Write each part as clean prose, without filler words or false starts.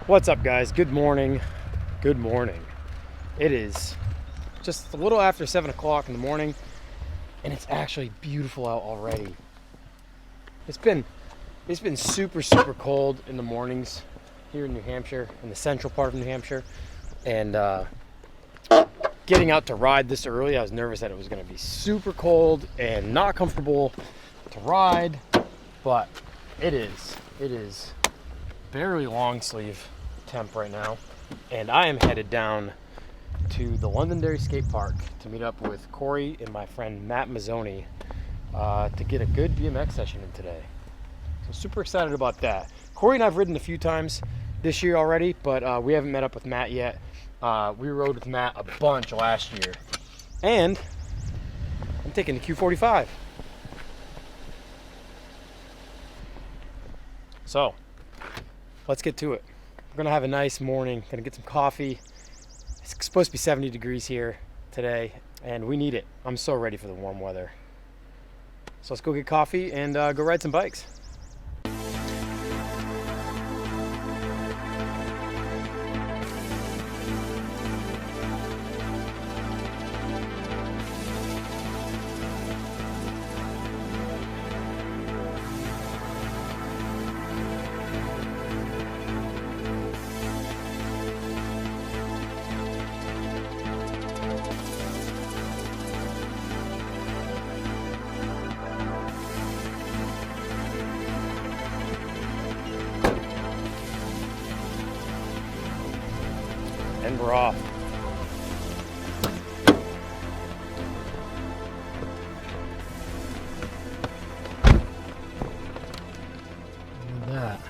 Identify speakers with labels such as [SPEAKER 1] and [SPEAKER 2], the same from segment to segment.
[SPEAKER 1] What's up, guys? Good morning. Good morning. It is just a little after 7 o'clock in the morning, and it's actually beautiful out already. It's been super cold in the mornings here in New Hampshire, in the central part of New Hampshire, and getting out to ride this early, I was nervous that it was going to be super cold and not comfortable to ride, but it is barely long sleeve temp right now, and I am headed down to the Londonderry Skatepark to meet up with Corey and my friend Matt Mazzoni to get a good BMX session in today. So super excited about that. Corey and I've ridden a few times this year already, but we haven't met up with Matt yet. We rode with Matt a bunch last year, and I'm taking the Q45. So let's get to it. We're gonna have a nice morning, gonna get some coffee. It's supposed to be 70 degrees here today, and we need it. I'm so ready for the warm weather. So let's go get coffee and go ride some bikes. And we're off. Look at that.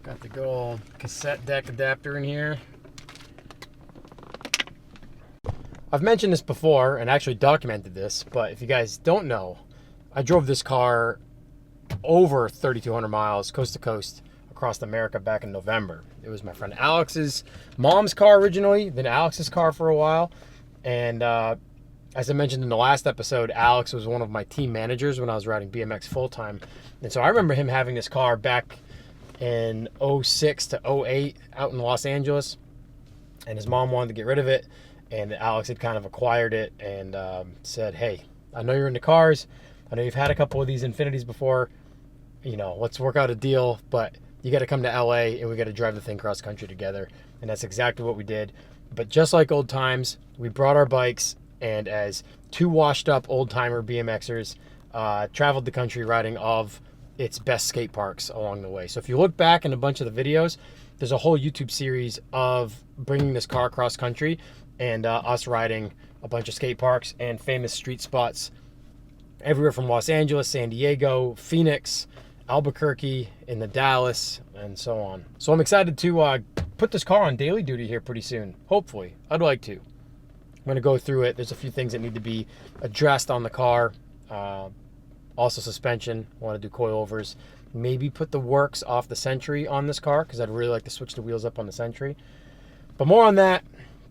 [SPEAKER 1] Got the good old cassette deck adapter in here. I've mentioned this before and actually documented this, but if you guys don't know, I drove this car over 3,200 miles coast to coast across America back in November. It was my friend Alex's mom's car originally, then Alex's car for a while. And as I mentioned in the last episode, Alex was one of my team managers when I was riding BMX full-time. And so I remember him having this car back in 06 to 08 out in Los Angeles. And his mom wanted to get rid of it. And Alex had kind of acquired it and said, hey, I know you're into cars. I know you've had a couple of these Infinities before. You know, let's work out a deal, but you got to come to LA and we got to drive the thing cross country together. And that's exactly what we did. But just like old times, we brought our bikes, and as two washed up old timer BMXers, traveled the country riding of its best skate parks along the way. So if you look back in a bunch of the videos, there's a whole YouTube series of bringing this car cross country and us riding a bunch of skate parks and famous street spots everywhere from Los Angeles, San Diego, Phoenix, Albuquerque, in the Dallas, and so on. So I'm excited to put this car on daily duty here pretty soon. Hopefully. I'd like to. I'm going to go through it. There's a few things that need to be addressed on the car. Also suspension. I want to do coilovers. Maybe put the works off the Century on this car, because I'd really like to switch the wheels up on the Century. But more on that.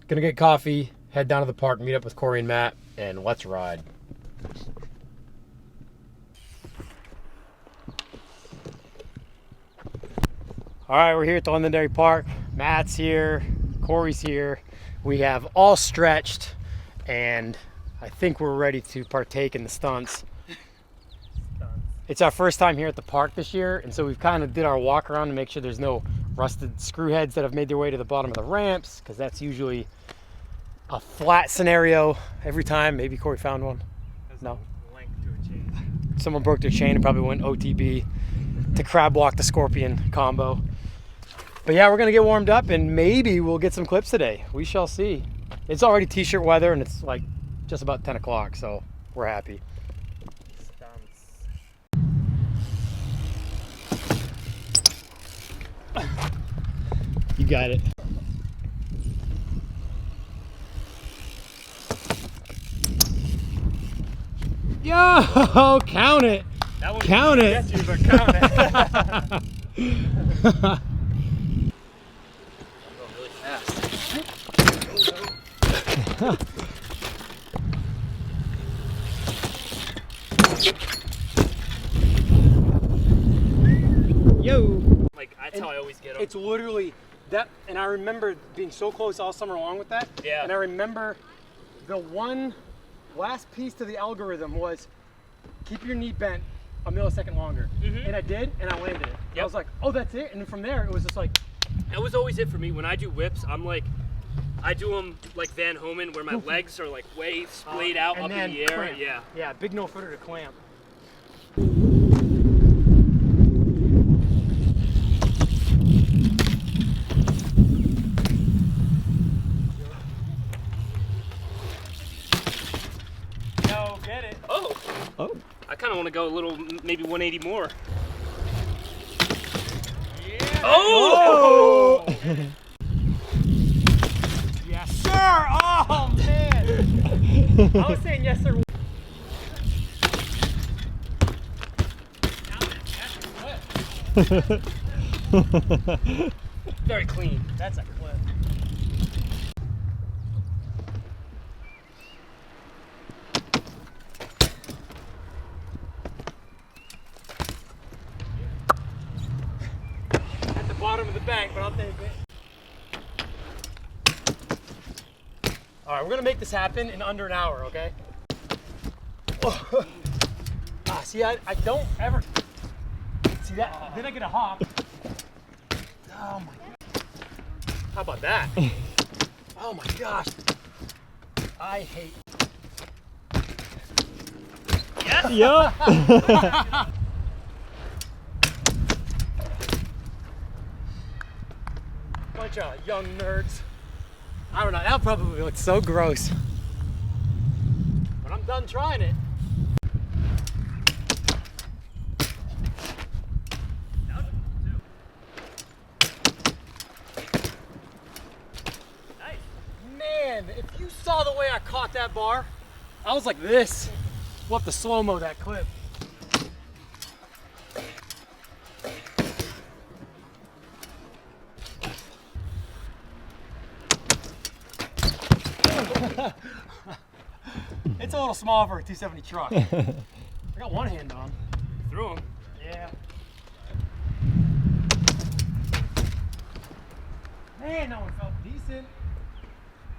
[SPEAKER 1] Going to get coffee, head down to the park, meet up with Corey and Matt, and let's ride. All right, we're here at the Londonderry Park. Matt's here, Corey's here. We have all stretched, and I think we're ready to partake in the stunts. It's our first time here at the park this year, and so we've kind of did our walk around to make sure there's no rusted screw heads that have made their way to the bottom of the ramps, because that's usually a flat scenario every time. Maybe Corey found one. No.
[SPEAKER 2] Link to a chain.
[SPEAKER 1] Someone broke their chain and probably went OTB to crab walk the Scorpion combo. But yeah, we're gonna get warmed up and maybe we'll get some clips today. We shall see. It's already t-shirt weather and it's like just about 10 o'clock, so we're happy. You got it. Yo, count it. Count it.
[SPEAKER 2] Get you, but count it.
[SPEAKER 1] Yo!
[SPEAKER 3] always get them.
[SPEAKER 2] It's literally that, and I remember being so close all summer long with that.
[SPEAKER 3] Yeah.
[SPEAKER 2] And I remember the one last piece to the algorithm was keep your knee bent a millisecond longer. And I did, and I landed it.
[SPEAKER 3] Yep.
[SPEAKER 2] I was like, oh, that's it. And then from there, it was just like.
[SPEAKER 3] That was always it for me. When I do whips, I'm like, I do them like Van Homan, where my legs are like way splayed out
[SPEAKER 2] and
[SPEAKER 3] up
[SPEAKER 2] then
[SPEAKER 3] in the air.
[SPEAKER 2] clamp.
[SPEAKER 3] Yeah.
[SPEAKER 2] Yeah, big no footer to clamp. No, get it.
[SPEAKER 3] Oh.
[SPEAKER 4] Oh.
[SPEAKER 3] I kind of want to go a little, maybe 180 more.
[SPEAKER 2] Yeah.
[SPEAKER 3] Oh!
[SPEAKER 2] Yes, sir. Oh, man. I was saying yes, sir.
[SPEAKER 3] Very clean.
[SPEAKER 2] That's a clip. At the bottom of the bank, but I'll take it. All right, we're gonna make this happen in under an hour, okay? Oh. See, I don't ever see that. Then I get a hop. Oh my God. How about that? Oh my gosh. I hate.
[SPEAKER 3] Yes!
[SPEAKER 4] Yup.
[SPEAKER 2] Bunch of young nerds. I don't know, that probably looks so gross. But I'm done trying it. Man, if you saw the way I caught that bar, I was like this. We'll have to slow-mo that clip. It's a little small for a 270 truck. I got one hand on.
[SPEAKER 3] Threw him.
[SPEAKER 2] Yeah. Man, that one felt decent.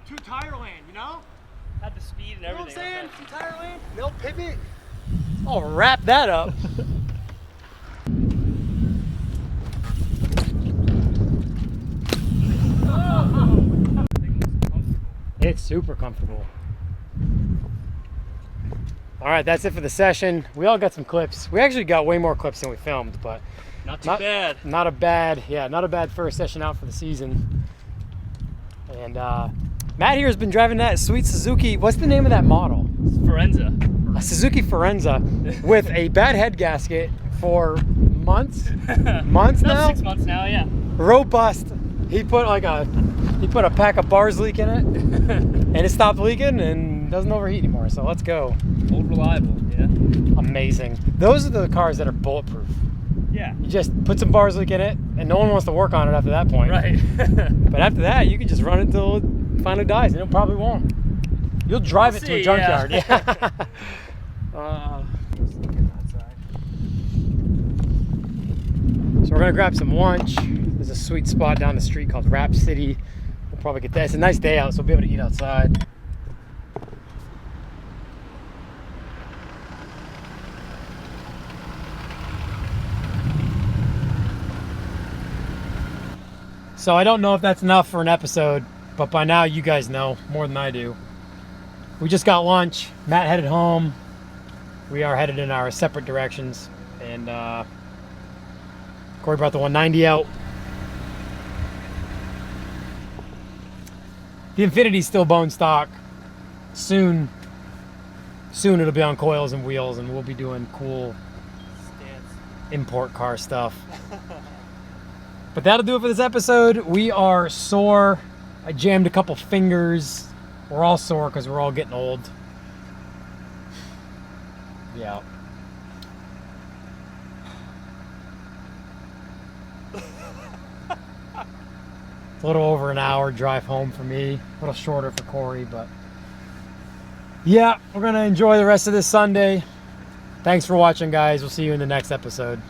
[SPEAKER 2] Two tire land, you know?
[SPEAKER 3] Had the speed and
[SPEAKER 2] You know what I'm
[SPEAKER 3] everything.
[SPEAKER 2] saying? Two tire land, no pivot. I'll wrap that up. It's super comfortable. All right, that's it for the session. We all got some clips. We actually got way more clips than we filmed, but
[SPEAKER 3] Not too bad.
[SPEAKER 2] not a bad first session out for the season. And Matt here has been driving that sweet Suzuki. What's the name of that model?
[SPEAKER 3] Forenza.
[SPEAKER 2] A Suzuki Forenza with a bad head gasket for months. Months
[SPEAKER 3] About
[SPEAKER 2] now.
[SPEAKER 3] 6 months now, yeah.
[SPEAKER 2] Robust. He put a pack of bars leak in it, and it stopped leaking and doesn't overheat anymore. So let's go.
[SPEAKER 3] Old reliable, yeah.
[SPEAKER 2] Amazing. Those are the cars that are bulletproof.
[SPEAKER 3] Yeah.
[SPEAKER 2] You just put some bars leak in it, and no one wants to work on it after that point.
[SPEAKER 3] Right.
[SPEAKER 2] But after that, you can just run it until it finally dies, and it probably won't. You'll drive it to a
[SPEAKER 3] see,
[SPEAKER 2] junkyard.
[SPEAKER 3] yeah.
[SPEAKER 2] So we're gonna grab some lunch. There's a sweet spot down the street called Rap City. We'll probably get that. It's a nice day out, so we'll be able to eat outside. So I don't know if that's enough for an episode, but by now you guys know more than I do. We just got lunch. Matt headed home. We are headed in our separate directions, and Corey brought the 190 out. The Infinity's still bone stock. Soon it'll be on coils and wheels, and we'll be doing cool import car stuff. But that'll do it for this episode. We are sore. I jammed a couple fingers. We're all sore because we're all getting old. Yeah. It's a little over an hour drive home for me. A little shorter for Corey, but yeah, we're going to enjoy the rest of this Sunday. Thanks for watching, guys. We'll see you in the next episode.